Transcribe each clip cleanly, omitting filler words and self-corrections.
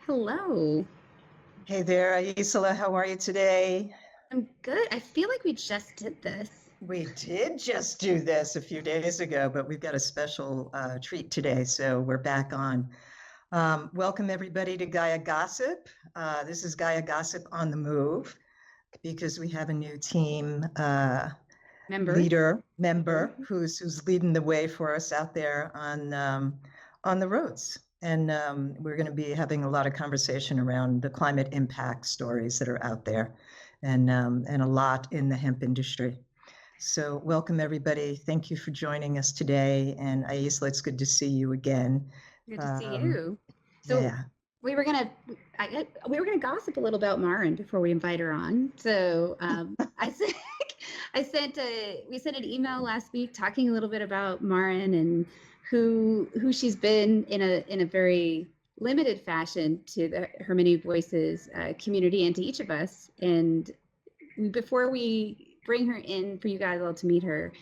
Hello. Hey there, Aisela. How are you today? I'm good. I feel like we just did this. We did just do this a few days ago, but we've got a special treat today, so we're back on. Welcome, everybody, to Gaia Gossip. This is Gaia Gossip on the Move, because we have a new team member who's leading the way for us out there on the roads. And we're going to be having a lot of conversation around the climate impact stories that are out there, and a lot in the hemp industry. So welcome, everybody. Thank you for joining us today. And Aisla, it's good to see you again. Good to see you. So yeah. we were gonna gossip a little about Maren before we invite her on. So we sent an email last week talking a little bit about Maren and who she's been in a very limited fashion to her Many Voices community and to each of us. And before we bring her in for you guys all to meet her,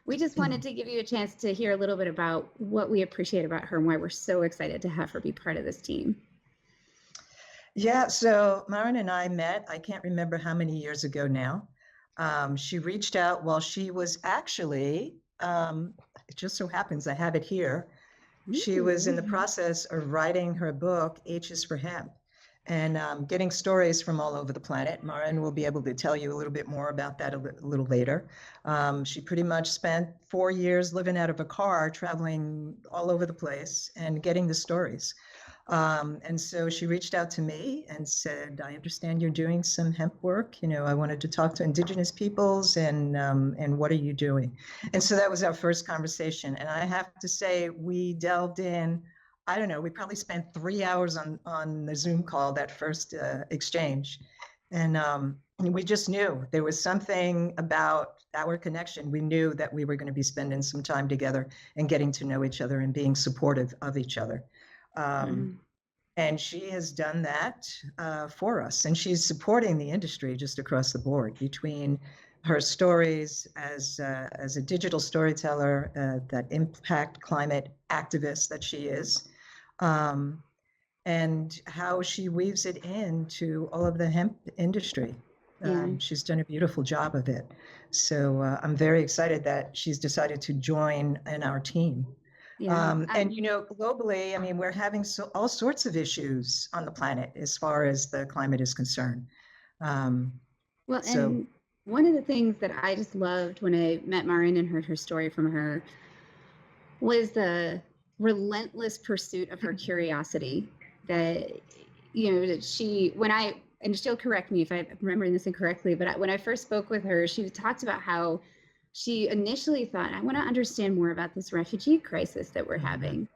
we just wanted to give you a chance to hear a little bit about what we appreciate about her and why we're so excited to have her be part of this team. Yeah, so Maren and I met, I can't remember how many years ago now. She reached out while she was actually, it just so happens I have it here. She was in the process of writing her book, H is for Hemp, and getting stories from all over the planet. Maren will be able to tell you a little bit more about that a little later. She pretty much spent 4 years living out of a car, traveling all over the place and getting the stories. And so she reached out to me and said, I understand you're doing some hemp work. I wanted to talk to Indigenous peoples, and what are you doing? And so that was our first conversation. And I have to say, we delved in, I don't know, we probably spent 3 hours on the Zoom call, that first exchange. And we just knew there was something about our connection. We knew that we were going to be spending some time together and getting to know each other and being supportive of each other. And she has done that for us. And she's supporting the industry just across the board, between her stories as a digital storyteller, that impact climate activist that she is, and how she weaves it into all of the hemp industry. She's done a beautiful job of it. So I'm very excited that she's decided to join in our team. And, globally, I mean, we're having all sorts of issues on the planet as far as the climate is concerned. And one of the things that I just loved when I met Maren and heard her story from her was the relentless pursuit of her curiosity. That, and she'll correct me if I'm remembering this incorrectly, but when I first spoke with her, she talked about how she initially thought, I want to understand more about this refugee crisis that we're having.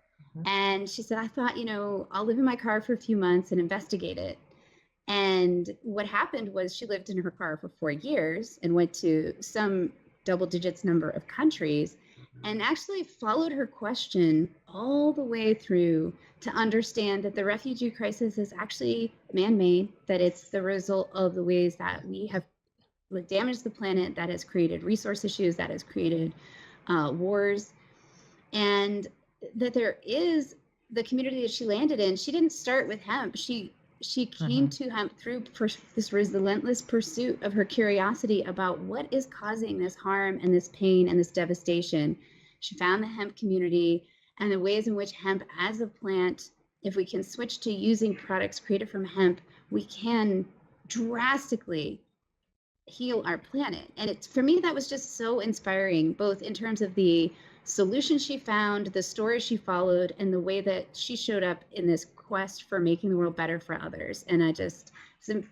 And she said, I thought, I'll live in my car for a few months and investigate it. And what happened was she lived in her car for 4 years and went to some double digits number of countries and actually followed her question all the way through to understand that the refugee crisis is actually man-made, that it's the result of the ways that we have damaged the planet, that has created resource issues, that has created wars, and that there is the community that she landed in. She didn't start with hemp. She came to hemp through this relentless pursuit of her curiosity about what is causing this harm and this pain and this devastation. She found the hemp community and the ways in which hemp as a plant, if we can switch to using products created from hemp, we can drastically heal our planet. And for me, that was just so inspiring, both in terms of the solutions she found, the stories she followed, and the way that she showed up in this quest for making the world better for others. And it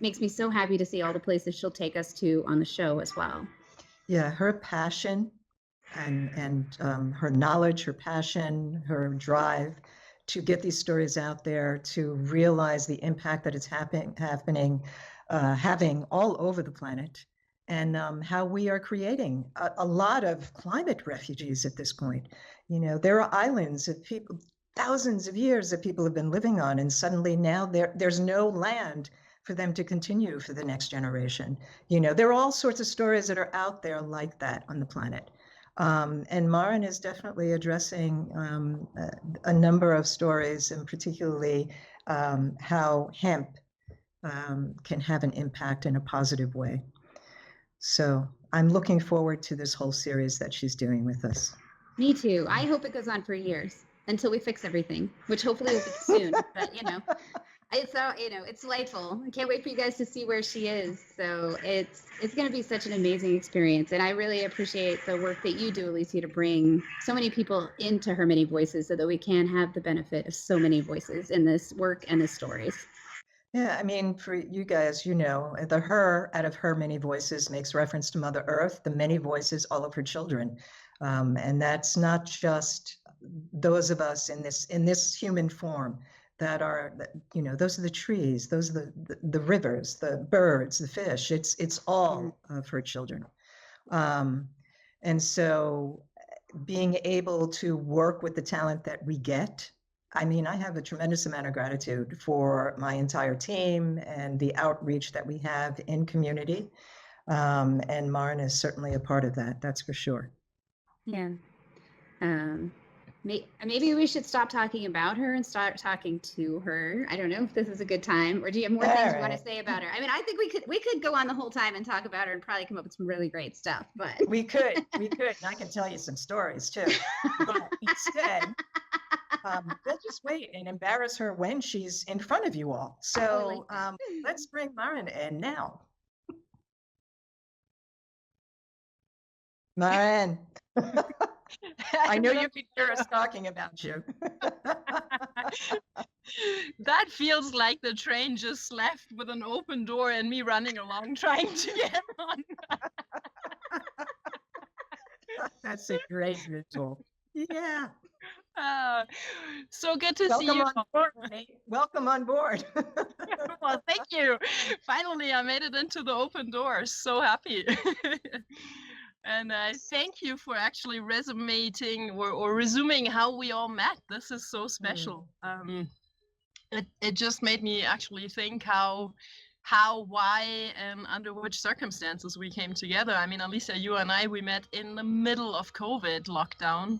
makes me so happy to see all the places she'll take us to on the show as well. Yeah, her passion and her knowledge, her passion, her drive to get these stories out there, to realize the impact that it's having all over the planet, and how we are creating a lot of climate refugees at this point. There are islands of people, thousands of years that people have been living on, and suddenly now there's no land for them to continue for the next generation. There are all sorts of stories that are out there like that on the planet. And Maren is definitely addressing a number of stories, and particularly how hemp can have an impact in a positive way. So I'm looking forward to this whole series that she's doing with us. Me too. I hope it goes on for years until we fix everything, which hopefully will be soon. But it's delightful. I can't wait for you guys to see where she is. So it's going to be such an amazing experience. And I really appreciate the work that you do, Alicia, to bring so many people into her many voices so that we can have the benefit of so many voices in this work and the stories. Yeah, I mean, for you guys, the her out of her many voices makes reference to Mother Earth, the many voices, all of her children. And that's not just those of us in this human form that are, those are the trees, those are the rivers, the birds, the fish. It's all of her children. And so being able to work with the talent that we get, I mean, I have a tremendous amount of gratitude for my entire team and the outreach that we have in community. And Maren is certainly a part of that, that's for sure. Yeah. Maybe we should stop talking about her and start talking to her. I don't know if this is a good time, or do you have more things you want to say about her? I mean, I think we could go on the whole time and talk about her and probably come up with some really great stuff, but we could, and I can tell you some stories too. But instead, we'll just wait and embarrass her when she's in front of you all. So let's bring Maren in now. Maren. I know you can hear us talking about you. That feels like the train just left with an open door and me running along trying to get on. That's a great visual. Yeah. So good to see you. On board, welcome on board. Well, thank you. Finally, I made it into the open door. So happy. And thank you for actually resuming or resuming how we all met. This is so special. It just made me actually think how, why, and under which circumstances we came together. I mean, Alicia, you and I, we met in the middle of COVID lockdown,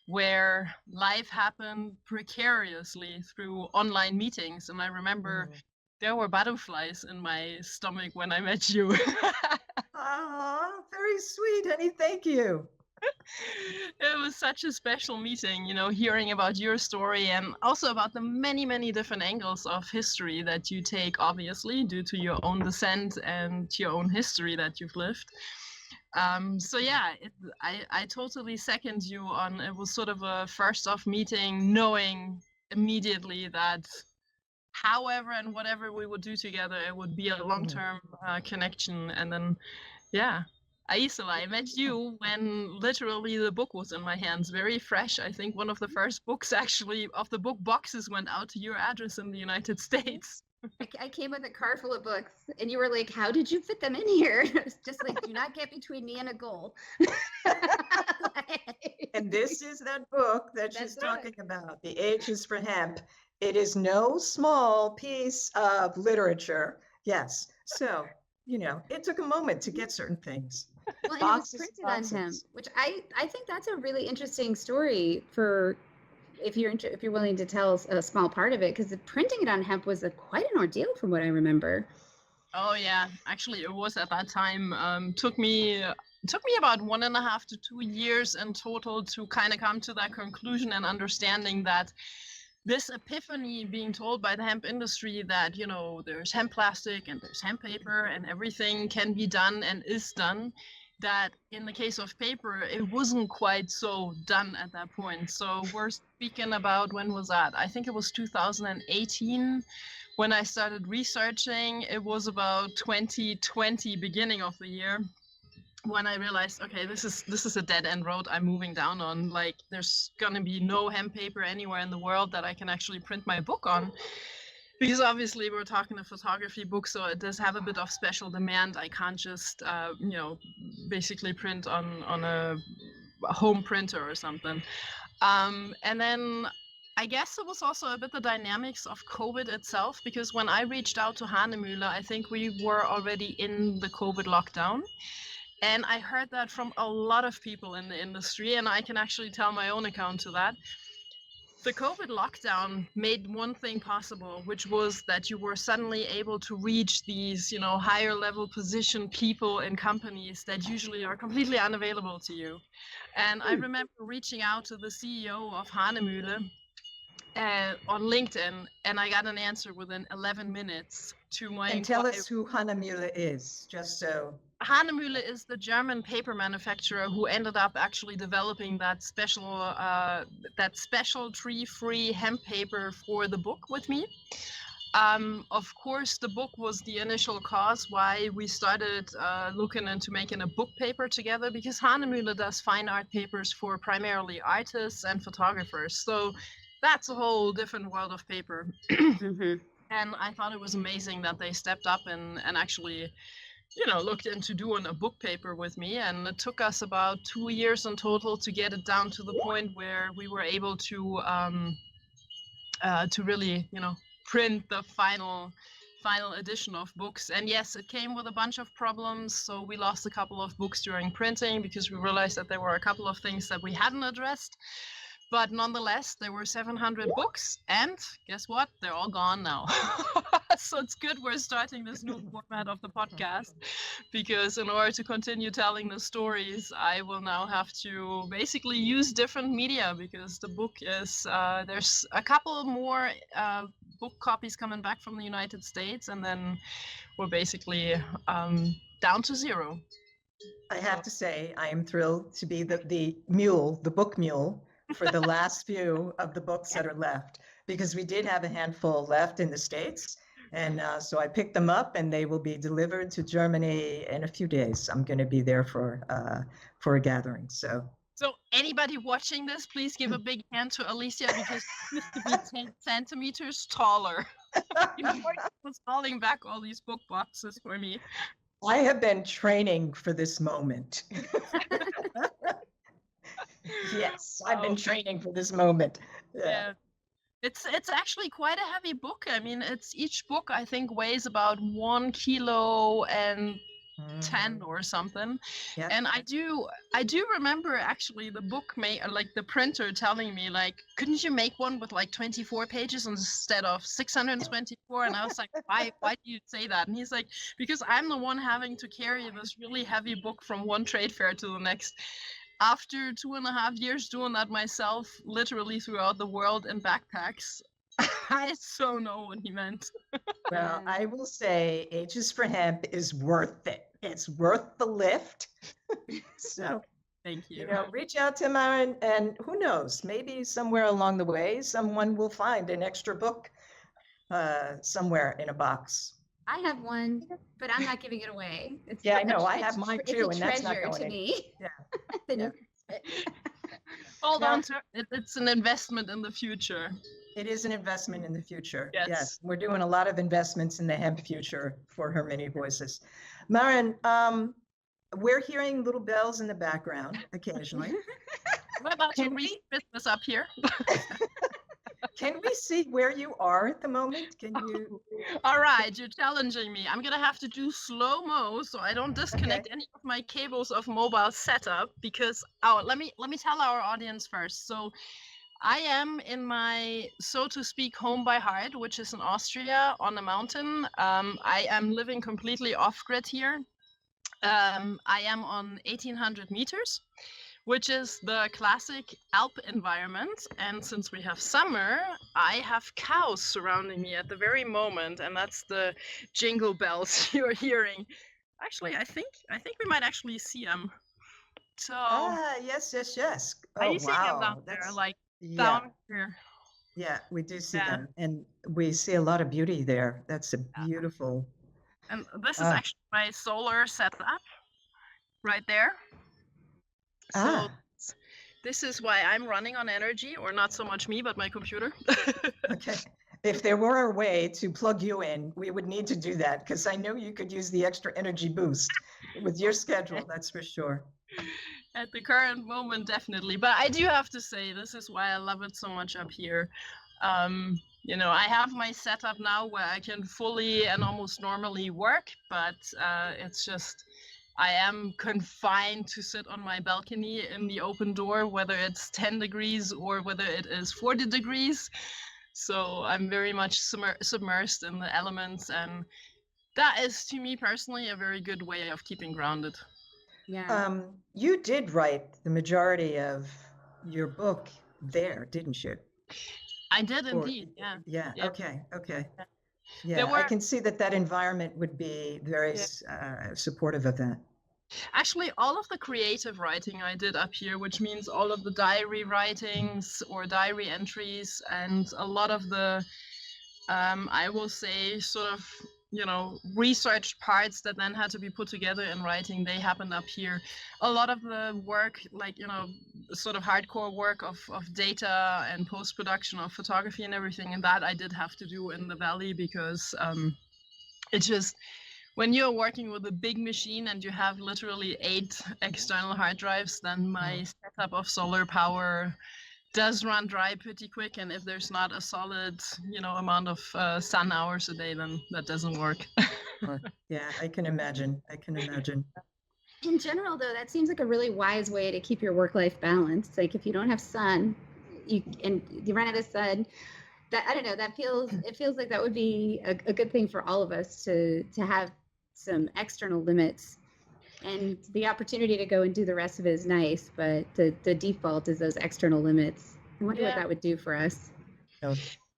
where life happened precariously through online meetings. And I remember there were butterflies in my stomach when I met you. Oh, very sweet, honey. Thank you. It was such a special meeting, hearing about your story and also about the many, many different angles of history that you take, obviously, due to your own descent and your own history that you've lived. So yeah, I totally second you on, it was sort of a first off meeting, knowing immediately that however and whatever we would do together, it would be a long-term connection. And then, yeah, Aisela, I met you when literally the book was in my hands, very fresh. I think one of the first books actually of the book boxes went out to your address in the United States. I came with a car full of books and you were like, how did you fit them in here? It's just like, do not get between me and a goal. And this is that book that she's talking about, The H is for Hemp. It is no small piece of literature. Yes. So, it took a moment to get certain things. Well, and it was printed on hemp, which I think that's a really interesting story for if you're willing to tell a small part of it, because printing it on hemp was quite an ordeal from what I remember. Oh yeah, actually it was at that time. Took me about 1.5 to 2 years in total to kind of come to that conclusion and understanding that this epiphany being told by the hemp industry that, there's hemp plastic and there's hemp paper and everything can be done and is done, that in the case of paper, it wasn't quite so done at that point. So we're speaking about, when was that? I think it was 2018 when I started researching. It was about 2020, beginning of the year, when I realized, okay, this is a dead end road I'm moving down on. Like, there's gonna be no hemp paper anywhere in the world that I can actually print my book on. Because obviously we're talking a photography book, so it does have a bit of special demand. I can't just, basically print on a home printer or something. And then I guess it was also a bit the dynamics of COVID itself, because when I reached out to Hanemühle, I think we were already in the COVID lockdown. And I heard that from a lot of people in the industry, and I can actually tell my own account to that. The COVID lockdown made one thing possible, which was that you were suddenly able to reach these, higher level position people in companies that usually are completely unavailable to you. And I remember reaching out to the CEO of Hanemühle on LinkedIn, and I got an answer within 11 minutes to my And tell us who Hanemühle is, just so. Hanemühle is the German paper manufacturer who ended up actually developing that special tree-free hemp paper for the book with me. Of course, the book was the initial cause why we started looking into making a book paper together, because Hanemühle does fine art papers for primarily artists and photographers. So that's a whole different world of paper. And I thought it was amazing that they stepped up and actually looked into doing a book paper with me. And it took us about 2 years in total to get it down to the point where we were able to really, print the final edition of books. And yes, it came with a bunch of problems. So we lost a couple of books during printing because we realized that there were a couple of things that we hadn't addressed. But nonetheless, there were 700 books, and guess what? They're all gone now. So it's good we're starting this new format of the podcast, because in order to continue telling the stories, I will now have to basically use different media, because the book is, there's a couple more book copies coming back from the United States, and then we're basically down to zero. I have to say, I am thrilled to be the book mule, for the last few of the books that are left, because we did have a handful left in the States. And so I picked them up, and they will be delivered to Germany in a few days. I'm going to be there for a gathering. So anybody watching this, please give a big hand to Alicia, because she used to be 10 centimeters taller. Was hauling back all these book boxes for me. I have been training for this moment. Yes, I've been training for this moment. Yeah. It's actually quite a heavy book. I mean, each book I think weighs about 1 kilo and 10 or something. Yep. And I do remember actually the the printer telling me, like, couldn't you make one with like 24 pages instead of 624? And I was like, why do you say that? And he's like, because I'm the one having to carry this really heavy book from one trade fair to the next. After 2.5 years doing that myself, literally throughout the world in backpacks, I so know what he meant. Well, I will say H's for Hemp is worth it. It's worth the lift. So thank you. Reach out to Maren, and who knows, maybe somewhere along the way, someone will find an extra book somewhere in a box. I have one, but I'm not giving it away. I know. I have mine too, and that's not going to me. Yeah. Hold on to it. It's an investment in the future. It is an investment in the future. Yes. We're doing a lot of investments in the hemp future for Her Many Voices. Maren, we're hearing little bells in the background occasionally. What about your business up here? Can we see where you are at the moment? Can you? All right, you're challenging me. I'm gonna have to do slow-mo so I don't disconnect any of my cables of mobile setup, because let me tell our audience first. So I am in my, so to speak, home by heart, which is in Austria on a mountain. I am living completely off-grid here. I am on 1,800 meters. Which is the classic Alp environment. And since we have summer, I have cows surrounding me at the very moment. And that's the jingle bells you're hearing. Actually, I think we might actually see them. So Yes. are Oh, you seeing them down wow. there? That's, Like yeah, down here? yeah, we do see Yeah. them. And we see a lot of beauty there. That's a beautiful, And this is ah, actually my solar setup right there. So ah, this is why I'm running on energy, or not so much me, but my computer. okay. If there were a way to plug you in, we would need to do that because I know you could use the extra energy boost with your schedule, that's for sure. At the current moment, definitely. But I do have to say, this is why I love it so much up here. You know, I have my setup now where I can fully and almost normally work, but it's just I am confined to sit on my balcony in the open door, whether it's 10 degrees or whether it is 40 degrees. So I'm very much submersed in the elements, and that is, to me personally, a very good way of keeping grounded. Yeah. You did write the majority of your book there, didn't you? I did Or, indeed, yeah. yeah, Yeah. okay. There Yeah, I were can see that environment would be very supportive of that. actually all of the creative writing I did up here, which means all of the diary writings or diary entries, and a lot of the I will say sort of, you know, research parts that then had to be put together in writing, they happened up here. A lot of the work, like, you know, sort of hardcore work of data and post-production of photography and everything, and that I did have to do in the valley, because it's just, when you're working with a big machine and you have literally 8 external hard drives, then my setup of solar power does run dry pretty quick, and if there's not a solid, you know, amount of sun hours a day, then that doesn't work. Yeah, I can imagine. In general, though, that seems like a really wise way to keep your work-life balance. Like if you don't have sun, and you run out of sun, that, I don't know, it feels like that would be a good thing for all of us to have some external limits. And the opportunity to go and do the rest of it is nice, but the default is those external limits. I wonder what that would do for us. Oh,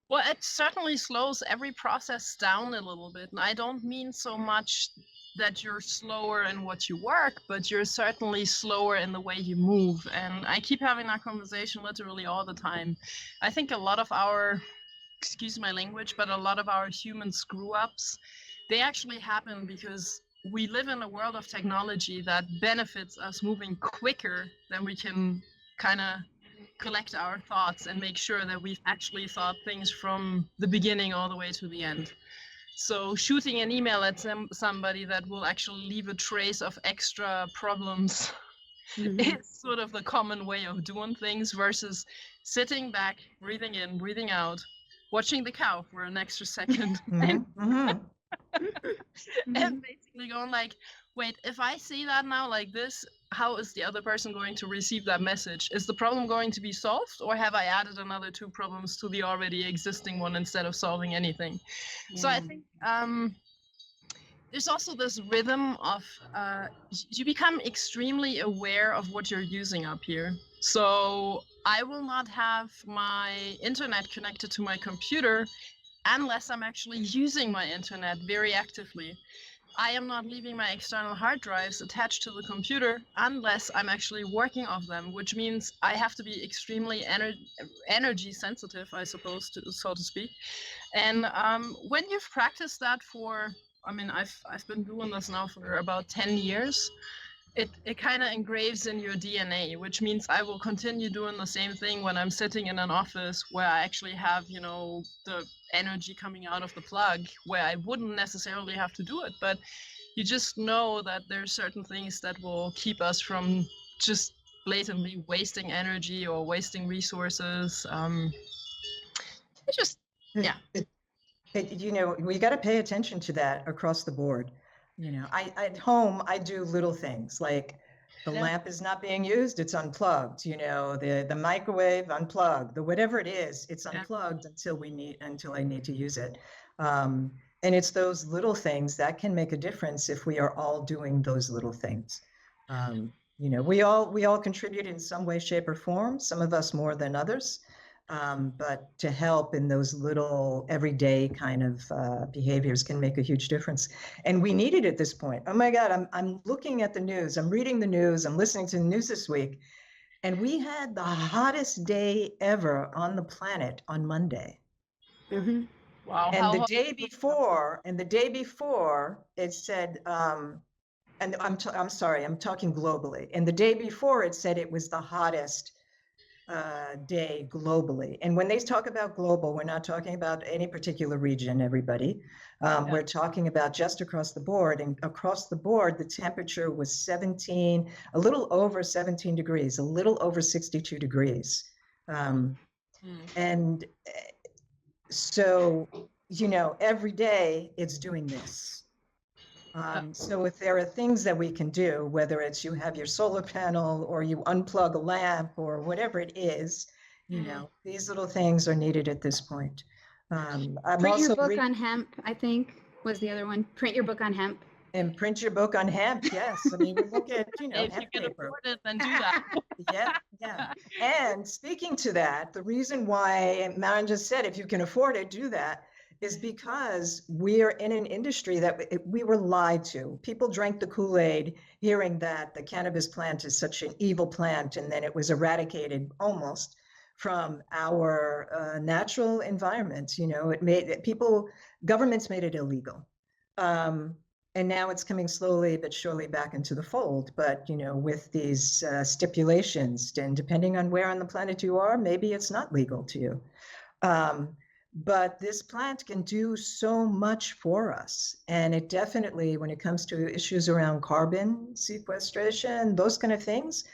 Well, it certainly slows every process down a little bit. And I don't mean so much that you're slower in what you work, but you're certainly slower in the way you move. And I keep having that conversation literally all the time. I think a lot of our, excuse my language, but a lot of our human screw ups, they actually happen because we live in a world of technology that benefits us moving quicker than we can kind of collect our thoughts and make sure that we've actually thought things from the beginning all the way to the end. So shooting an email at somebody that will actually leave a trace of extra problems is sort of the common way of doing things, versus sitting back, breathing in, breathing out, watching the cow for an extra second, and basically going like, wait, if I see that now like this, how is the other person going to receive that message? Is the problem going to be solved, or have I added another 2 problems to the already existing one instead of solving anything? Yeah. So I think there's also this rhythm of you become extremely aware of what you're using up here. So I will not have my internet connected to my computer unless I'm actually using my internet very actively. I am not leaving my external hard drives attached to the computer unless I'm actually working off them, which means I have to be extremely energy sensitive, I suppose, so to speak. And when you've practiced that for, I mean, I've been doing this now for about 10 years. It kind of engraves in your DNA, which means I will continue doing the same thing when I'm sitting in an office where I actually have, you know, the energy coming out of the plug, where I wouldn't necessarily have to do it. But you just know that there's certain things that will keep us from just blatantly wasting energy or wasting resources. It's just, yeah. You know, we got to pay attention to that across the board. You know, I at home, I do little things like the lamp is not being used, it's unplugged. You know, the microwave unplugged, the whatever it is, it's unplugged until I need to use it. And it's those little things that can make a difference if we are all doing those little things. You know, we all contribute in some way, shape, or form. Some of us more than others. But to help in those little everyday kind of behaviors can make a huge difference. And we need it at this point. Oh my God, I'm looking at the news, I'm reading the news, I'm listening to the news this week, and we had the hottest day ever on the planet on Monday. Mm-hmm. Wow. And the day before, it said, and I'm sorry, I'm talking globally. And the day before, it said it was the hottest day globally. And when they talk about global, we're not talking about any particular region, everybody. We're talking about just across the board. And across the board, the temperature was 17, a little over 17 degrees, a little over 62 degrees. And so, you know, every day it's doing this. So if there are things that we can do, whether it's you have your solar panel or you unplug a lamp or whatever it is, you know, these little things are needed at this point. I'm Print your also book on hemp, I think, was the other one. Print your book on hemp. and print your book on hemp. Yes, I mean, look at, you know, If you hemp can paper. afford it, then do that. Yeah. And speaking to that, the reason why Maren just said, if you can afford it, do that, is because we're in an industry that we were lied to. People drank the Kool-Aid hearing that the cannabis plant is such an evil plant, and then it was eradicated almost from our natural environment. You know, governments made it illegal. And now it's coming slowly but surely back into the fold. But, you know, with these stipulations, and depending on where on the planet you are, maybe it's not legal to you. But this plant can do so much for us. And it definitely, when it comes to issues around carbon sequestration, those kind of things,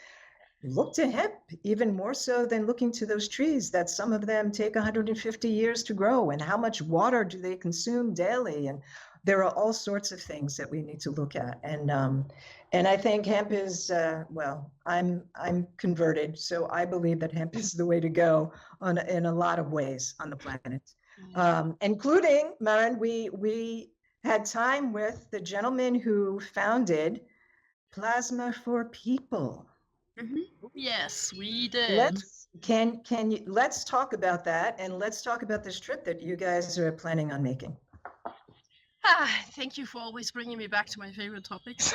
look to hemp even more so than looking to those trees that some of them take 150 years to grow. And how much water do they consume daily? And there are all sorts of things that we need to look at. And I think hemp is, well, I'm converted, so I believe that hemp is the way to go in a lot of ways on the planet, including, Maren, we had time with the gentleman who founded Plasma for People. Mm-hmm. Yes, we did. Let's talk about that, and let's talk about this trip that you guys are planning on making. Thank you for always bringing me back to my favorite topics.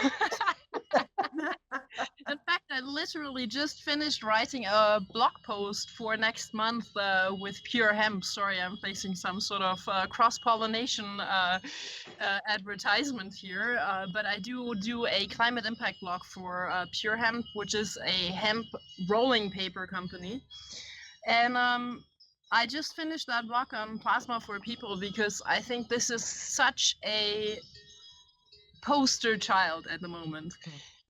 In fact, I literally just finished writing a blog post for next month with Pure Hemp. Sorry, I'm facing some sort of cross-pollination advertisement here, but I do a climate impact blog for Pure Hemp, which is a hemp rolling paper company. And I just finished that blog on Plasma for People because I think this is such a poster child at the moment.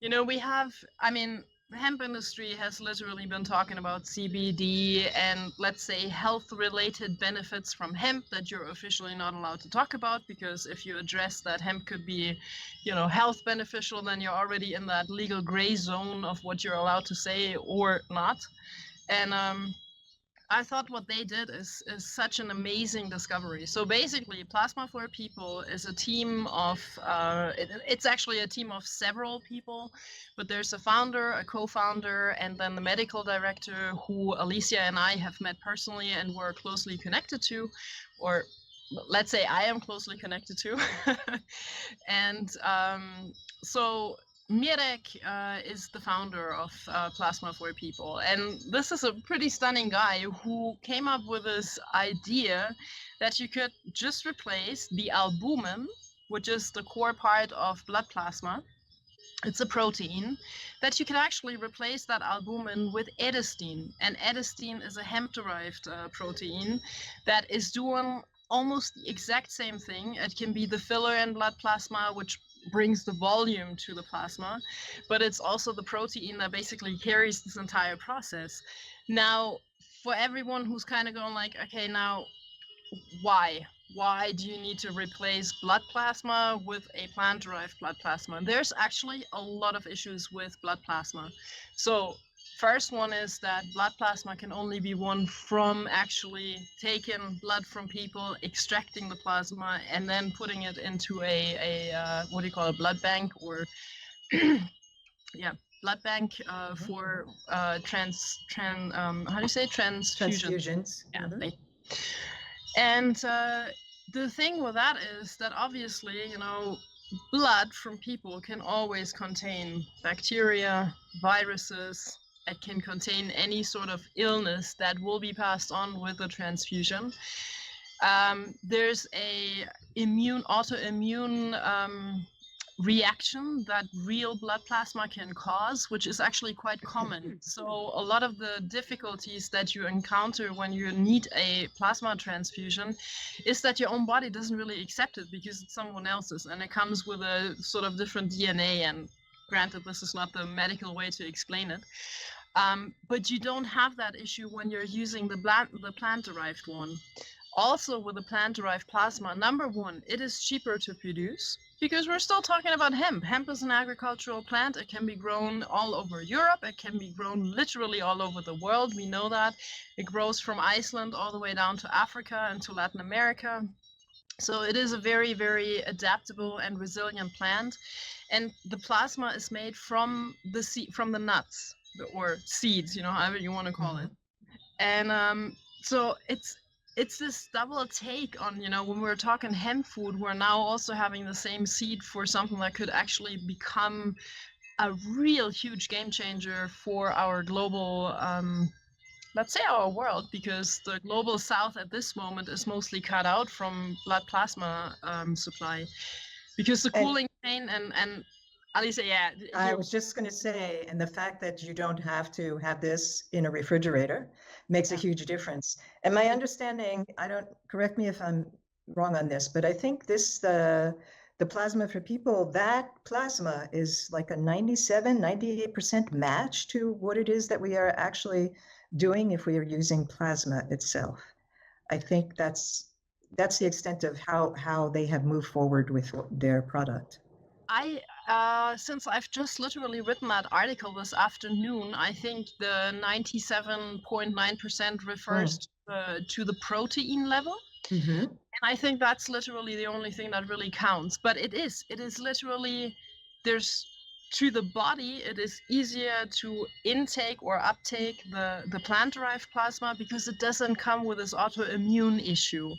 You know, we have, I mean, the hemp industry has literally been talking about CBD and, let's say, health-related benefits from hemp that you're officially not allowed to talk about, because if you address that hemp could be, you know, health beneficial, then you're already in that legal gray zone of what you're allowed to say or not. And I thought what they did is such an amazing discovery. So basically, Plasma for People is a team of, it's actually a team of several people, but there's a founder, a co-founder, and then the medical director who Alicia and I have met personally and were closely connected to, or let's say I am closely connected to. And so Mirek is the founder of Plasma for People, and this is a pretty stunning guy who came up with this idea that you could just replace the albumin, which is the core part of blood plasma. It's a protein that you can actually replace that albumin with edestyne, and edestyne is a hemp-derived protein that is doing almost the exact same thing. It can be the filler in blood plasma, which brings the volume to the plasma, but it's also the protein that basically carries this entire process. Now, for everyone who's kind of going like, okay, now why do you need to replace blood plasma with a plant-derived blood plasma? There's actually a lot of issues with blood plasma. So first one is that blood plasma can only be won from actually taking blood from people, extracting the plasma, and then putting it into a what do you call a blood bank, or yeah. blood bank for how do you say, transfusion? Transfusions. Yeah. Mhm. And the thing with that is that obviously, blood from people can always contain bacteria, viruses. It can contain any sort of illness that will be passed on with the transfusion. There's a autoimmune reaction that real blood plasma can cause, which is actually quite common. So a lot of the difficulties that you encounter when you need a plasma transfusion is that your own body doesn't really accept it because it's someone else's, and it comes with a sort of different DNA. And granted, this is not the medical way to explain it. But you don't have that issue when you're using the plant-derived one. Also, with the plant-derived plasma, number one, it is cheaper to produce because we're still talking about hemp. Hemp is an agricultural plant. It can be grown all over Europe. It can be grown literally all over the world. We know that. It grows from Iceland all the way down to Africa and to Latin America. So it is a very, very adaptable and resilient plant. And the plasma is made from the nuts or seeds, however you want to call it. And so it's this double take on, when we're talking hemp food, we're now also having the same seed for something that could actually become a real huge game changer for our global, let's say our world, because the global south at this moment is mostly cut out from blood plasma supply, because the cooling chain and Alicia, yeah. I was just going to say, and the fact that you don't have to have this in a refrigerator makes a huge difference. And my understanding, correct me if I'm wrong on this, but I think the plasma for people, that plasma is like a 98% match to what it is that we are actually doing if we are using plasma itself. I think that's the extent of how they have moved forward with their product. Since I've just literally written that article this afternoon, I think the 97.9% refers to the protein level. Mm-hmm. And I think that's literally the only thing that really counts. But it is literally, to the body, it is easier to intake or uptake the plant-derived plasma because it doesn't come with this autoimmune issue.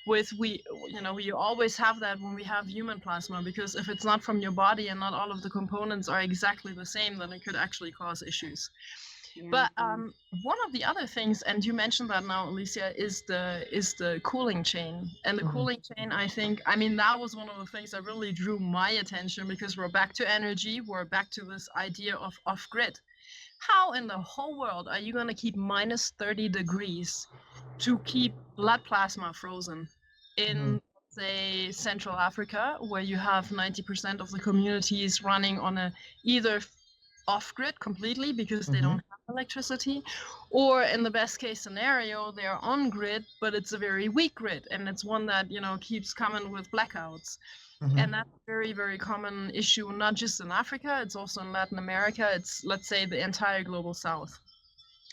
We always have that when we have human plasma, because if it's not from your body and not all of the components are exactly the same, then it could actually cause issues. Yeah. But one of the other things, and you mentioned that now, Alicia, is the cooling chain. And the cooling chain, I think, that was one of the things that really drew my attention, because we're back to energy, we're back to this idea of off-grid. How in the whole world are you going to keep minus 30 degrees to keep blood plasma frozen in, say, Central Africa, where you have 90% of the communities running on either off-grid completely because they don't have electricity, or in the best case scenario, they are on grid, but it's a very weak grid, and it's one that, keeps coming with blackouts. And that's a very, very common issue, not just in Africa, it's also in Latin America. It's, let's say, the entire global south.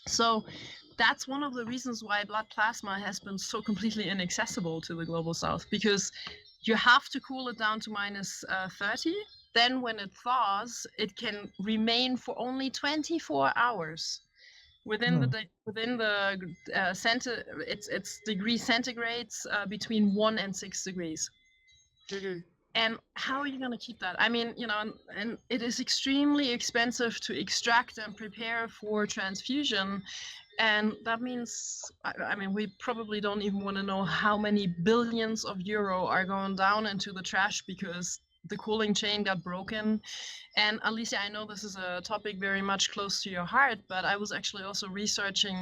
So that's one of the reasons why blood plasma has been so completely inaccessible to the global south, because you have to cool it down to minus 30. Then when it thaws, it can remain for only 24 hours within the center. It's degrees centigrades between 1 and 6 degrees. And how are you going to keep that? And it is extremely expensive to extract and prepare for transfusion. And that means, we probably don't even want to know how many billions of euro are going down into the trash because the cooling chain got broken. And Alicia, I know this is a topic very much close to your heart, but I was actually also researching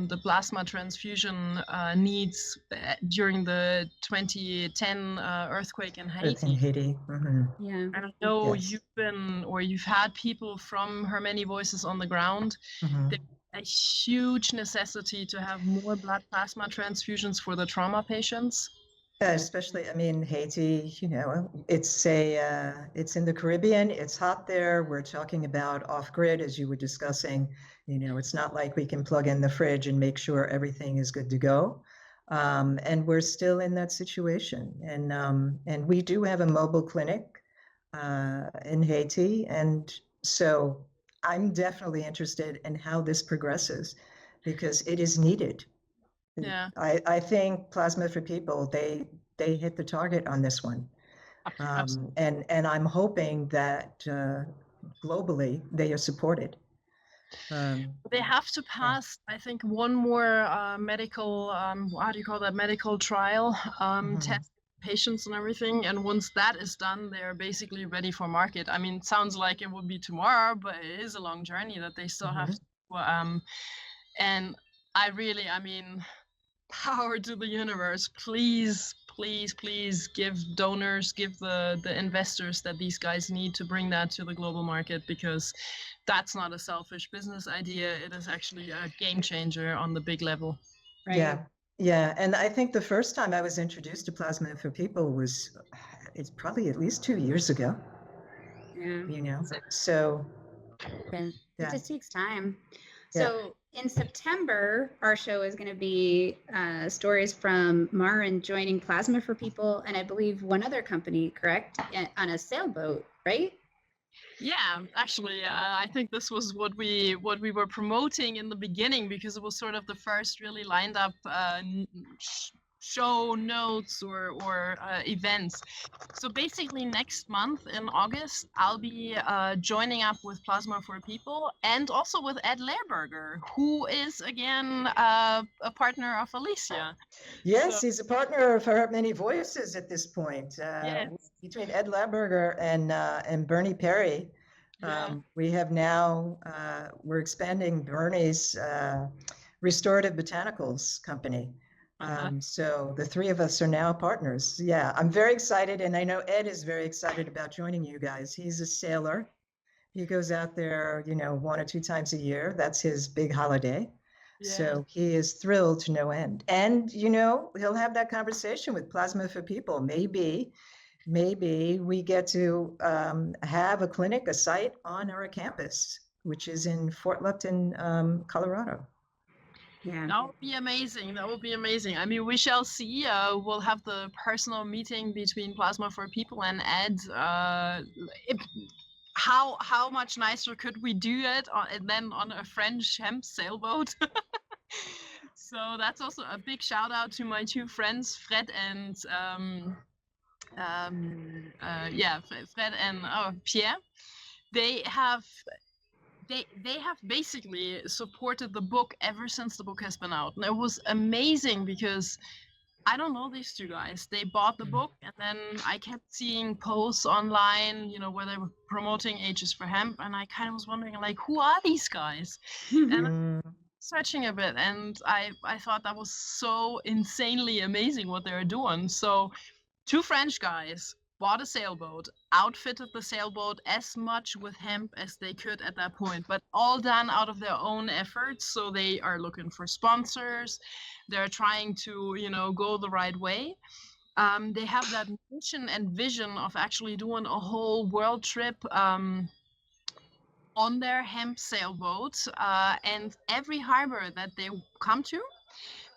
the plasma transfusion needs during the 2010 earthquake in Haiti. Yeah. And I know you've had people from Her Many Voices on the ground. There's a huge necessity to have more blood plasma transfusions for the trauma patients. Especially, Haiti, it's in the Caribbean, it's hot there. We're talking about off-grid, as you were discussing. It's not like we can plug in the fridge and make sure everything is good to go. And we're still in that situation. And we do have a mobile clinic in Haiti. And so I'm definitely interested in how this progresses because it is needed. Yeah, I think Plasma for People, they hit the target on this one. absolutely. And I'm hoping that globally they are supported. They have to Yeah. pass, I think, one more medical, how do you call that, medical trial test patients and everything. And once that is done, they're basically ready for market. I mean, it sounds like it would be tomorrow, but it is a long journey that they still have to. And I mean, power to the universe. Please, please, please give donors, give the investors that these guys need to bring that to the global market, because that's not a selfish business idea. It is actually a game changer on the big level. Right. Yeah. Yeah. And I think the first time I was introduced to Plasma for People was, it's probably at least 2 years ago, Yeah. you know? So, It yeah. just takes time. Yeah. So in September, our show is going to be stories from Maren joining Plasma for People, and I believe one other company, correct, on a sailboat, right? Yeah, actually, I think this was what we were promoting in the beginning, because it was sort of the first really lined up show notes or events. So basically, next month in August, I'll be joining up with Plasma for People and also with Ed Lehrberger, who is again a partner of Alicia. Yes, he's a partner of Her Many Voices at this point. Yes. Between Ed Lamberger and Bernie Perry, we have now, we're expanding Bernie's restorative botanicals company. So the three of us are now partners. Yeah, I'm very excited. And I know Ed is very excited about joining you guys. He's a sailor. He goes out there, 1 or 2 times a year. That's his big holiday. Yeah. So he is thrilled to no end. And, he'll have that conversation with Plasma for People. Maybe we get to have a clinic, a site on our campus, which is in Fort Lupton, Colorado. Yeah. That would be amazing. That would be amazing. I mean, we shall see. We'll have the personal meeting between Plasma for People and Ed. How much nicer could we do it and then on a French hemp sailboat? So that's also a big shout out to my two friends, Fred and Fred and Pierre. They have basically supported the book ever since the book has been out, and it was amazing because I don't know these two guys. They bought the book, and then I kept seeing posts online, where they were promoting Ages for Hemp, and I kind of was wondering, like, who are these guys? And searching a bit, and I thought that was so insanely amazing what they were doing. So, two French guys bought a sailboat, outfitted the sailboat as much with hemp as they could at that point, but all done out of their own efforts. So they are looking for sponsors. They're trying to, go the right way. They have that mission and vision of actually doing a whole world trip on their hemp sailboat, and every harbor that they come to,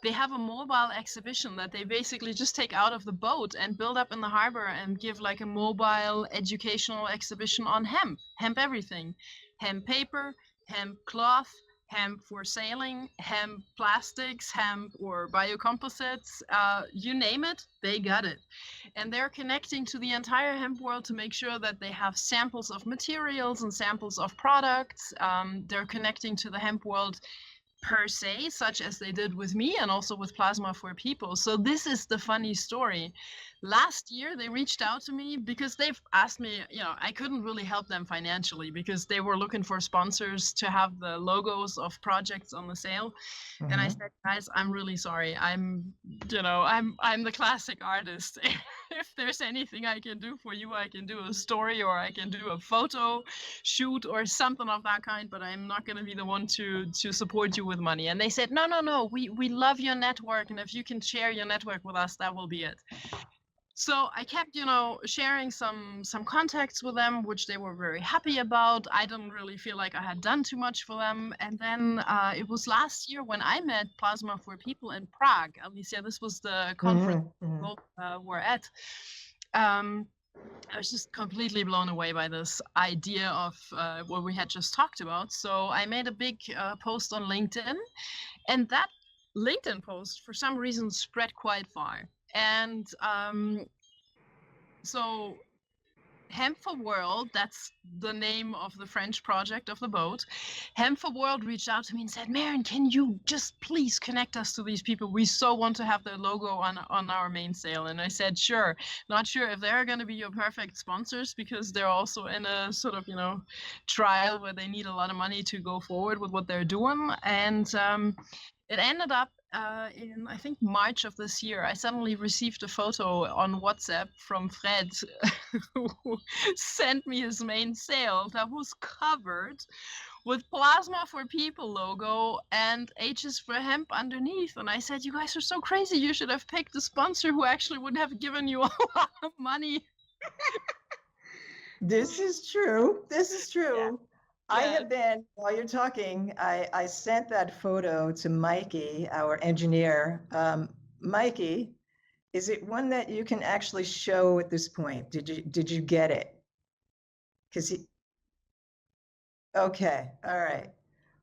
they have a mobile exhibition that they basically just take out of the boat and build up in the harbor and give like a mobile educational exhibition on hemp everything, hemp paper, hemp cloth, hemp for sailing, hemp plastics, hemp or biocomposites, you name it, they got it. And they're connecting to the entire hemp world to make sure that they have samples of materials and samples of products. They're connecting to the hemp world per se, such as they did with me and also with Plasma for People. So this is the funny story. Last year, they reached out to me because they've asked me, I couldn't really help them financially because they were looking for sponsors to have the logos of projects on the sale. And I said, guys, I'm really sorry. I'm the classic artist. If there's anything I can do for you, I can do a story or I can do a photo shoot or something of that kind, but I'm not going to be the one to support you with money. And they said, no, we love your network. And if you can share your network with us, that will be it. So I kept, sharing some contacts with them, which they were very happy about. I didn't really feel like I had done too much for them. And then it was last year when I met Plasma for People in Prague. Alicia, this was the conference we both were at. I was just completely blown away by this idea of what we had just talked about. So I made a big post on LinkedIn, and that LinkedIn post, for some reason, spread quite far. And so Hemp for World, that's the name of the French project of the boat. Hemp for World reached out to me and said, Maren, can you just please connect us to these people? We so want to have their logo on our mainsail. And I said, sure. Not sure if they're going to be your perfect sponsors, because they're also in a sort of, trial where they need a lot of money to go forward with what they're doing. And it ended up in, I think, March of this year. I suddenly received a photo on WhatsApp from Fred, who sent me his mainsail that was covered with Plasma for People logo and H is for Hemp underneath. And I said, you guys are so crazy. You should have picked a sponsor who actually would have given you a lot of money. This is true. This is true. Yeah. I have been, while you're talking, I sent that photo to Mikey, our engineer. Mikey, is it one that you can actually show at this point? Did you get it? Because okay, all right.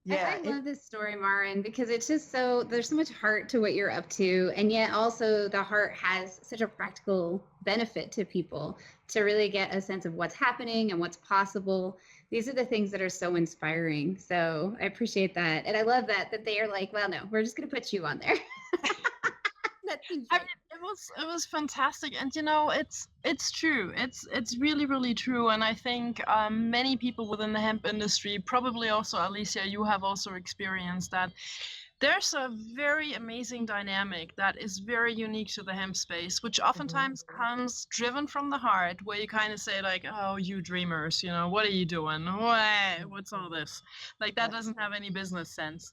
Yeah, I love this story, Maren, because it's just there's so much heart to what you're up to. And yet also the heart has such a practical benefit to people to really get a sense of what's happening and what's possible. These are the things that are so inspiring. So I appreciate that. And I love that they are like, well, no, we're just going to put you on there. That seems right. It was fantastic, and it's true. It's really, really true. And I think many people within the hemp industry, probably also Alicia, you have also experienced that. There's a very amazing dynamic that is very unique to the hemp space, which oftentimes comes driven from the heart, where you kind of say like, oh, you dreamers, what are you doing? What's all this? Like, that doesn't have any business sense.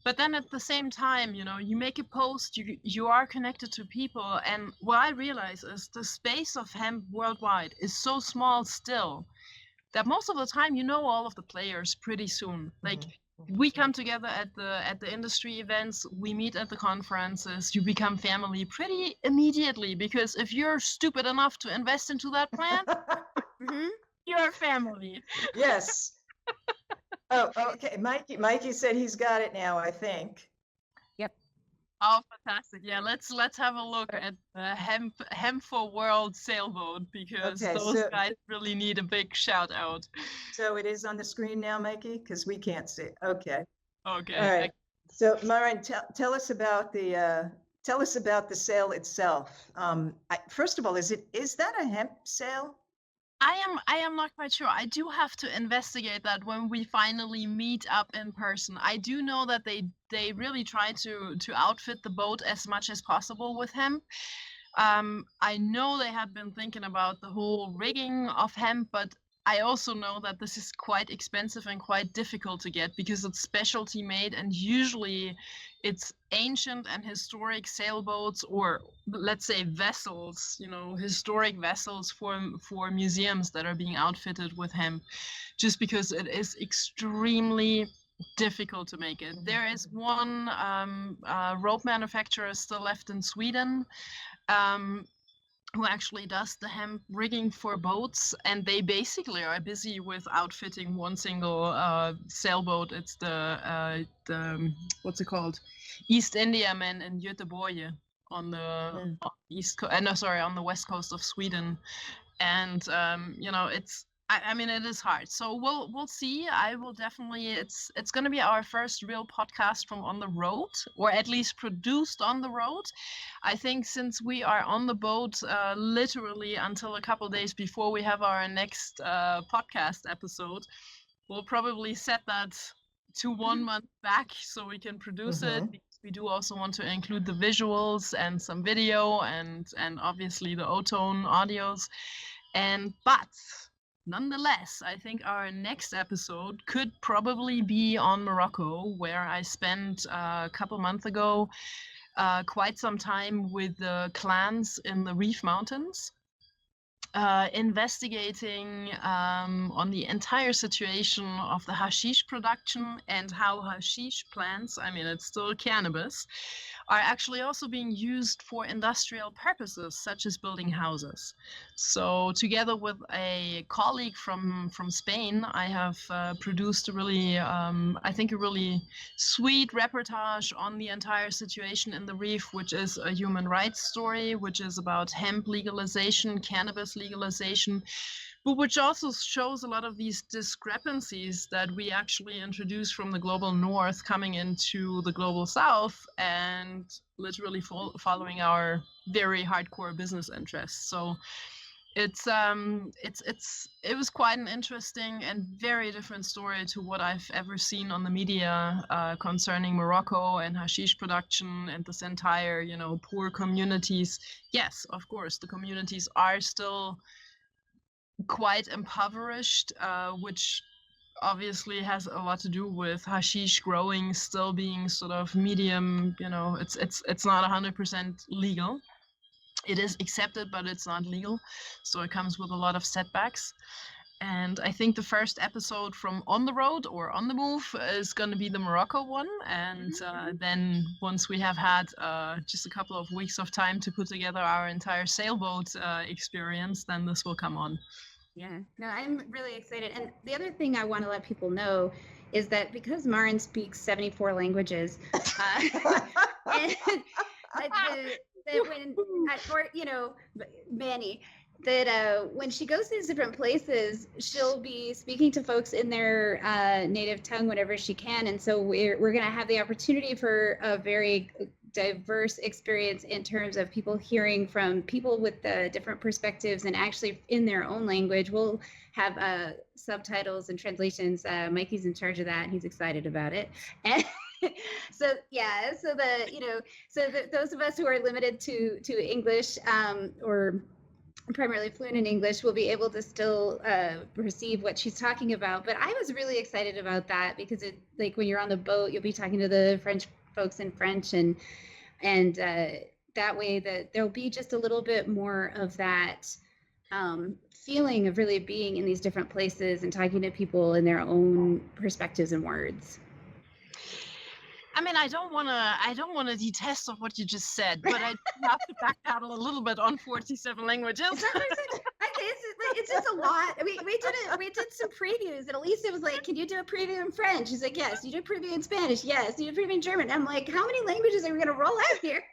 But then at the same time, you make a post, you are connected to people. And what I realize is the space of hemp worldwide is so small still that most of the time you know all of the players pretty soon. Like, we come together at the industry events, we meet at the conferences, you become family pretty immediately, because if you're stupid enough to invest into that plan, you're family. Yes. Oh, okay. Mikey said he's got it now, I think. Yep. Oh, fantastic. Yeah, let's have a look at the Hemp for World sailboat, because those guys really need a big shout out. So it is on the screen now, Mikey, because we can't see it. Okay. Okay. All right. So Maren, tell us about the sail itself. First of all, is that a hemp sail? I am not quite sure. I do have to investigate that when we finally meet up in person. I do know that they really try to outfit the boat as much as possible with hemp. I know they have been thinking about the whole rigging of hemp, but I also know that this is quite expensive and quite difficult to get, because it's specialty made, and usually it's ancient and historic sailboats, or let's say vessels, historic vessels for museums that are being outfitted with hemp, just because it is extremely difficult to make it. There is one rope manufacturer still left in Sweden, who actually does the hemp rigging for boats, and they basically are busy with outfitting one single sailboat. It's the what's it called, East Indiaman in Göteborg on the on the west coast of Sweden, and it's. I mean, it is hard. So we'll see. I will definitely. It's going to be our first real podcast from on the road, or at least produced on the road. I think since we are on the boat literally until a couple days before we have our next podcast episode, we'll probably set that to 1 month back so we can produce it. Because we do also want to include the visuals and some video and obviously the O-tone audios, but. Nonetheless, I think our next episode could probably be on Morocco, where I spent a couple months ago quite some time with the clans in the Reef Mountains, investigating on the entire situation of the hashish production and how hashish plants, I mean, it's still cannabis, are actually also being used for industrial purposes, such as building houses. So together with a colleague from Spain, I have produced a really, I think a really sweet reportage on the entire situation in the reef, which is a human rights story, which is about hemp legalization, cannabis legalization, but which also shows a lot of these discrepancies that we actually introduce from the global north coming into the global south and literally following our very hardcore business interests. So it was quite an interesting and very different story to what I've ever seen on the media concerning Morocco and hashish production and this entire, you know, poor communities. Yes, of course, the communities are still quite impoverished, which obviously has a lot to do with hashish growing still being sort of medium, you know, it's not 100% legal. It is accepted, but it's not legal, so it comes with a lot of setbacks. And I think the first episode from On the Road or On the Move is going to be the Morocco one. And then once we have had just a couple of weeks of time to put together our entire sailboat experience, then this will come on. Yeah, no, I'm really excited. And the other thing I want to let people know is that because Maren speaks 74 languages, and that when, or, you know, Manny, that when she goes to these different places, she'll be speaking to folks in their native tongue whenever she can. And so we're going to have the opportunity for a very diverse experience in terms of people hearing from people with different perspectives and actually in their own language. We'll have subtitles and translations. Mikey's in charge of that, and he's excited about it. And so yeah, so those of us who are limited to English or primarily fluent in English will be able to still receive what she's talking about. But I was really excited about that because it, like, when you're on the boat, you'll be talking to the French folks in French, and that way that there'll be just a little bit more of that feeling of really being in these different places and talking to people in their own perspectives and words. I mean, I don't want to detest of what you just said, but I have to backpedal a little bit on 47 languages. It's just a lot. I mean, we did some previews, and Elisa was like, "Can you do a preview in French?" She's like, "Yes." "You do a preview in Spanish?" "Yes." "You do a preview in German?" I'm like, "How many languages are we gonna roll out here?"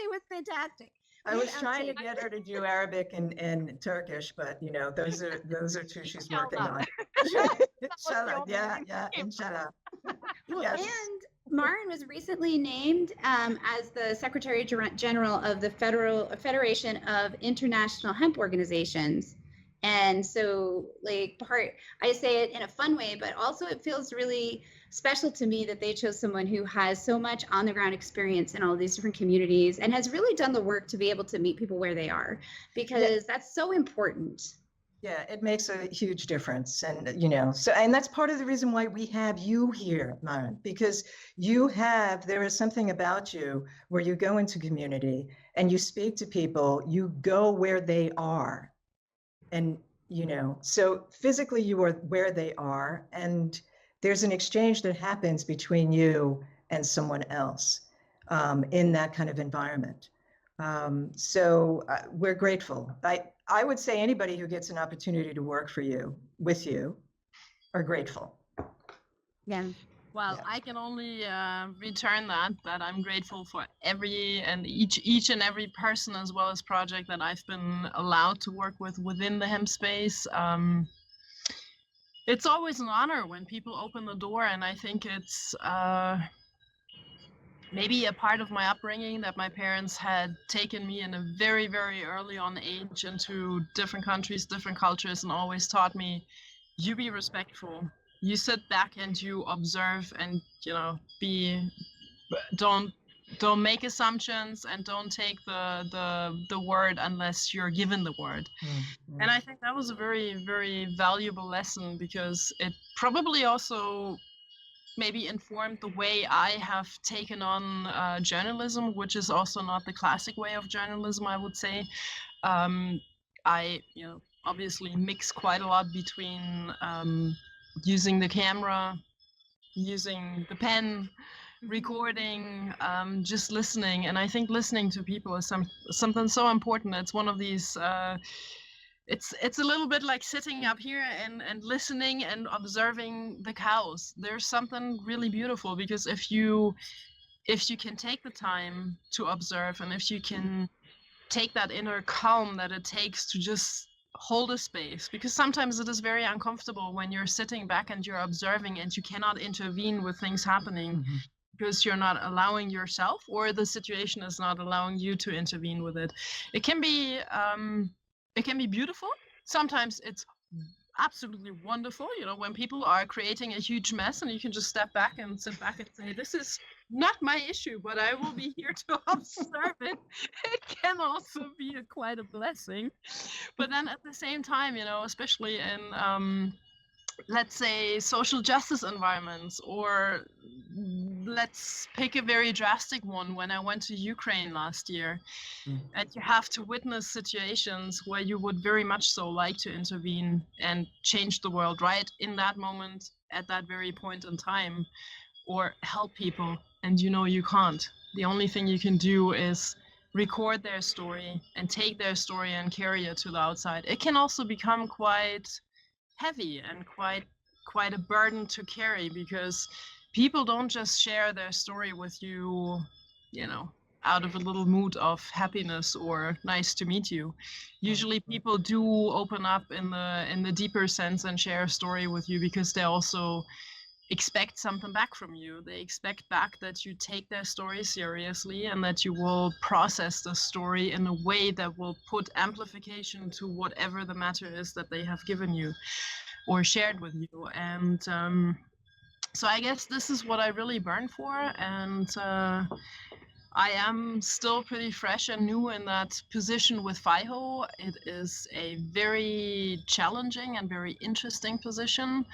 It was fantastic. I was trying to get her to do Arabic and Turkish, but you know, those are two she's working on. Inshallah, yeah, inshallah. Well, yes. And Maren was recently named as the Secretary General of the Federation of International Hemp Organizations. And so, like, I say it in a fun way, but also it feels really special to me that they chose someone who has so much on the ground experience in all these different communities and has really done the work to be able to meet people where they are, because that's so important. Yeah, it makes a huge difference. And, you know, and that's part of the reason why we have you here, Maren, because there is something about you where you go into community and you speak to people, you go where they are. And, you know, so physically you are where they are, and there's an exchange that happens between you and someone else in that kind of environment. So we're grateful. I would say anybody who gets an opportunity to work with you, are grateful. Yeah. Well, yeah. I can only return that I'm grateful for each and every person as well as project that I've been allowed to work with within the hemp space. It's always an honor when people open the door, and I think it's maybe a part of my upbringing that my parents had taken me in a very, very early on age into different countries, different cultures, and always taught me, you be respectful. You sit back and you observe, and, you know, don't make assumptions, and don't take the word unless you're given the word. Mm-hmm. And I think that was a very, very valuable lesson, because it probably also maybe informed the way I have taken on journalism, which is also not the classic way of journalism, I would say. I, you know, obviously mix quite a lot between using the camera, using the pen, recording, just listening. And I think listening to people is something so important. It's one of these it's a little bit like sitting up here and listening and observing the cows. There's something really beautiful, because if you can take the time to observe, and if you can take that inner calm that it takes to just hold a space, because sometimes it is very uncomfortable when you're sitting back and you're observing and you cannot intervene with things happening because you're not allowing yourself, or the situation is not allowing you to intervene with it. It can be beautiful. Sometimes it's absolutely wonderful, when people are creating a huge mess and you can just step back and sit back and say, this is not my issue, but I will be here to observe it. It can also be quite a blessing. But then at the same time, especially in let's say social justice environments, or let's pick a very drastic one, when I went to Ukraine last year, and you have to witness situations where you would very much so like to intervene and change the world right in that moment, at that very point in time, or help people, and you can't. The only thing you can do is record their story and take their story and carry it to the outside. It can also become quite heavy and quite a burden to carry, because people don't just share their story with you, out of a little mood of happiness or nice to meet you. Usually people do open up in the deeper sense and share a story with you because they also expect something back from you. They expect back that you take their story seriously, and that you will process the story in a way that will put amplification to whatever the matter is that they have given you or shared with you. And so I guess this is what I really burn for. And I am still pretty fresh and new in that position with FIHO. It is a very challenging and very interesting position.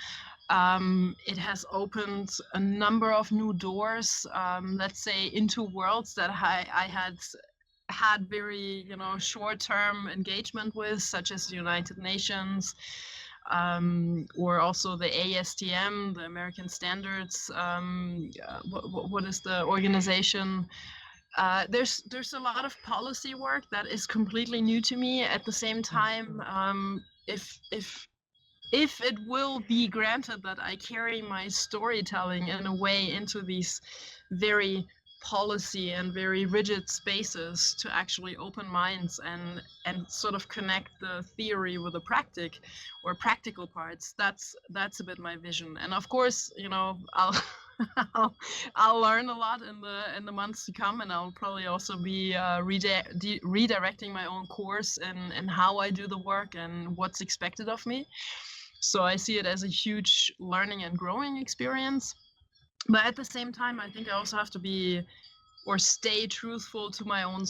It has opened a number of new doors, let's say, into worlds that I had very, short-term engagement with, such as the United Nations, or also the ASTM, the American Standards. What is the organization? There's a lot of policy work that is completely new to me. At the same time, if it will be granted that I carry my storytelling in a way into these very policy and very rigid spaces to actually open minds and sort of connect the theory with the practical parts, that's a bit my vision. And of course, I'll learn a lot in the months to come, and I'll probably also be redirecting my own course and how I do the work and what's expected of me. So I see it as a huge learning and growing experience. But at the same time, I think I also have to be or stay truthful to my own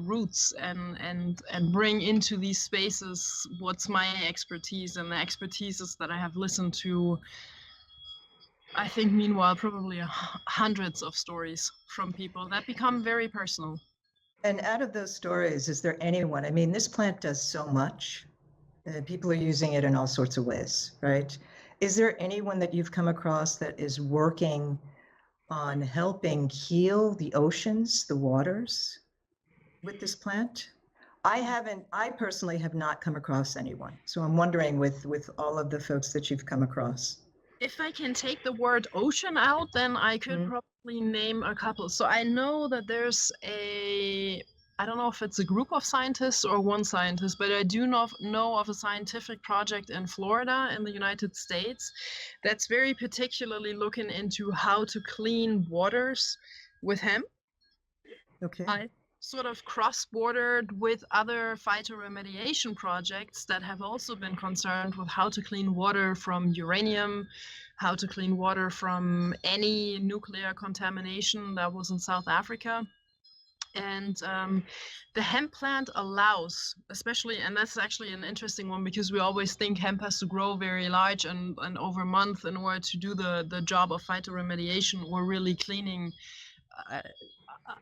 roots and bring into these spaces what's my expertise, and the expertises that I have listened to, I think, meanwhile, probably hundreds of stories from people that become very personal. And out of those stories, is there anyone, I mean, this plant does so much. People are using it in all sorts of ways, right? Is there anyone that you've come across that is working on helping heal the oceans, the waters with this plant? I personally have not come across anyone. So I'm wondering with all of the folks that you've come across. If I can take the word ocean out, then I could probably name a couple. So I know that there's I don't know if it's a group of scientists or one scientist, but I do know of a scientific project in Florida in the United States that's very particularly looking into how to clean waters with hemp. Okay. I sort of cross-bordered with other phytoremediation projects that have also been concerned with how to clean water from uranium, how to clean water from any nuclear contamination that was in South Africa. And the hemp plant allows, especially, and that's actually an interesting one, because we always think hemp has to grow very large and over months in order to do the job of phytoremediation or really cleaning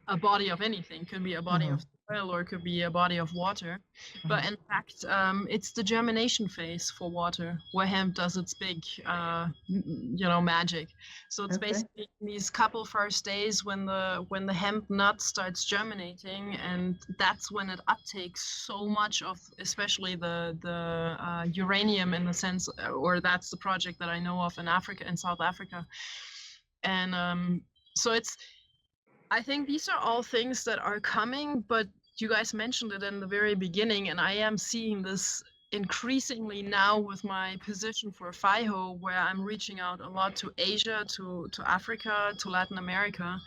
a body of anything. Could be a body of soil or it could be a body of water. But in fact, it's the germination phase for water where hemp does its big, magic. So it's basically these couple first days when the hemp nut starts germinating, and that's when it uptakes so much of, especially the uranium, in the sense, or that's the project that I know of in Africa, in South Africa. And so I think these are all things that are coming, but you guys mentioned it in the very beginning, and I am seeing this increasingly now with my position for FIHO, where I'm reaching out a lot to Asia, to Africa, to Latin America,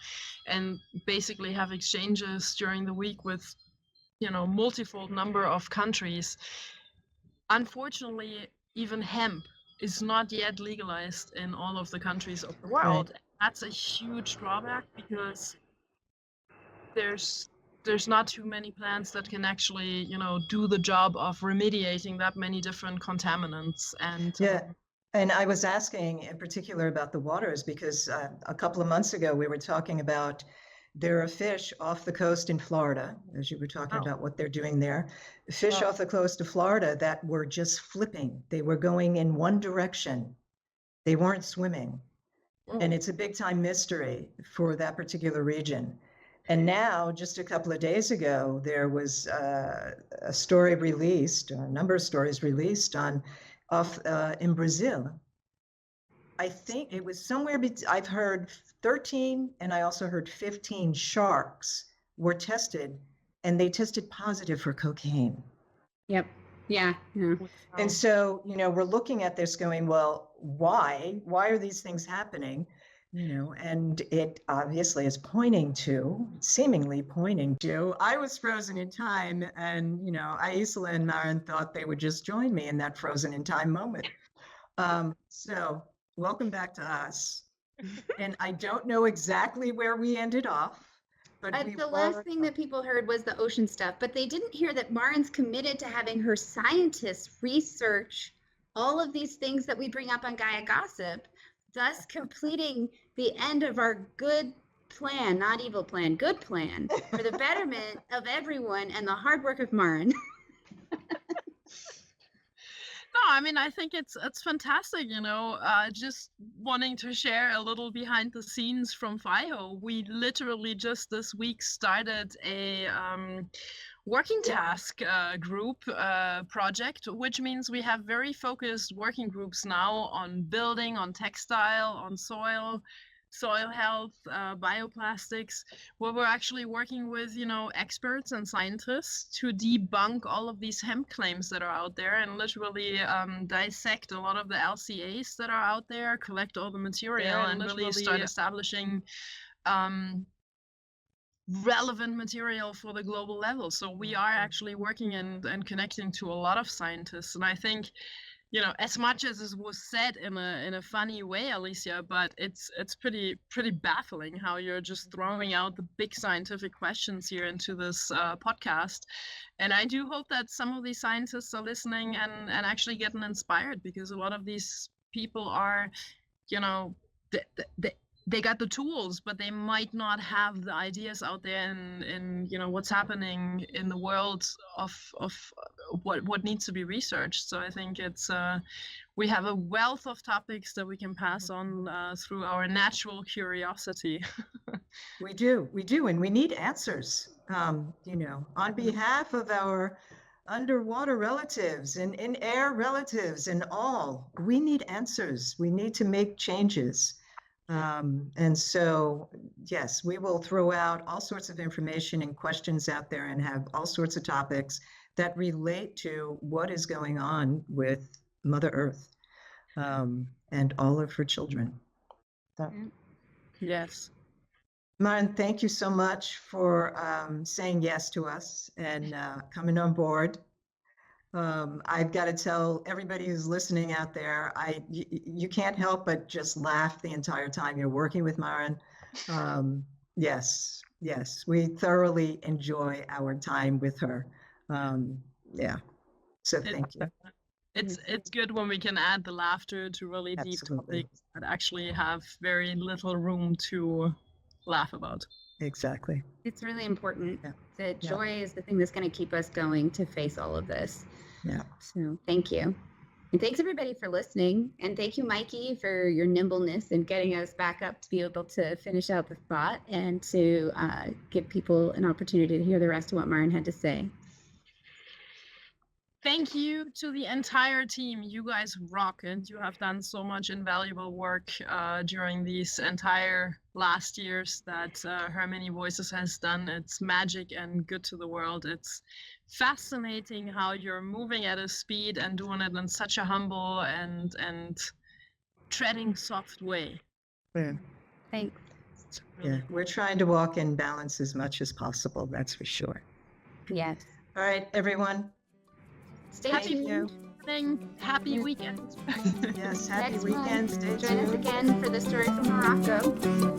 and basically have exchanges during the week with, multifold number of countries. Unfortunately, even hemp is not yet legalized in all of the countries of the world. Right. That's a huge drawback because there's not too many plants that can actually, do the job of remediating that many different contaminants. And and I was asking in particular about the waters because a couple of months ago we were talking about there are fish off the coast in Florida, as you were talking about what they're doing there. Fish off the coast of Florida that were just flipping. They were going in one direction. They weren't swimming. And it's a big time mystery for that particular region. And now, just a couple of days ago, there was a story released, or a number of stories released in Brazil. I think it was somewhere, I've heard 13 and I also heard 15 sharks were tested, and they tested positive for cocaine. Yep. Yeah. And so, we're looking at this going, well, why are these things happening? And it obviously is seemingly pointing to, I was frozen in time, and, Aisla and Maren thought they would just join me in that frozen in time moment. So welcome back to us. And I don't know exactly where we ended off. But the last thing that people heard was the ocean stuff, but they didn't hear that Maren's committed to having her scientists research all of these things that we bring up on Gaia Gossip, thus completing the end of our good plan, not evil plan, good plan for the betterment of everyone and the hard work of Maren. No, I mean, I think it's fantastic, just wanting to share a little behind the scenes from FIHO. We literally just this week started a working task group project, which means we have very focused working groups now on building, on textile, on soil health, bioplastics, where we're actually working with, experts and scientists to debunk all of these hemp claims that are out there, and literally dissect a lot of the LCAs that are out there, collect all the material, and really start establishing relevant material for the global level. So we are actually working and connecting to a lot of scientists, and I think, as much as it was said in a funny way, Alicia, but it's pretty baffling how you're just throwing out the big scientific questions here into this podcast. And I do hope that some of these scientists are listening and actually getting inspired, because a lot of these people are, they got the tools, but they might not have the ideas out there in what's happening in the world of what needs to be researched. So I think it's we have a wealth of topics that we can pass on through our natural curiosity. We do, and we need answers. On behalf of our underwater relatives and in air relatives and all, we need answers. We need to make changes. And so, yes, we will throw out all sorts of information and questions out there and have all sorts of topics that relate to what is going on with Mother Earth and all of her children. So, yes. Maren, thank you so much for saying yes to us and coming on board. I've got to tell everybody who's listening out there, you can't help but just laugh the entire time you're working with Maren. Yes, we thoroughly enjoy our time with her. So thank you. It's good when we can add the laughter to really deep topics that actually have very little room to laugh about. Exactly. It's really important. Yeah. The Yeah. joy is the thing that's going to keep us going to face all of this. Yeah. So thank you. And thanks everybody for listening. And thank you, Mikey, for your nimbleness and getting us back up to be able to finish out the thought and to give people an opportunity to hear the rest of what Maren had to say. Thank you to the entire team. You guys rock it. You have done so much invaluable work during these entire last years that Her Many Voices has done. It's magic and good to the world. It's fascinating how you're moving at a speed and doing it in such a humble and treading soft way. Yeah. Thanks. It's really Yeah. We're trying to walk in balance as much as possible. That's for sure. Yes. All right, everyone. Stay Happy tuned. morning, happy weekend. Yes, happy Next weekend. month, Stay join us tuned. again for the story from Morocco.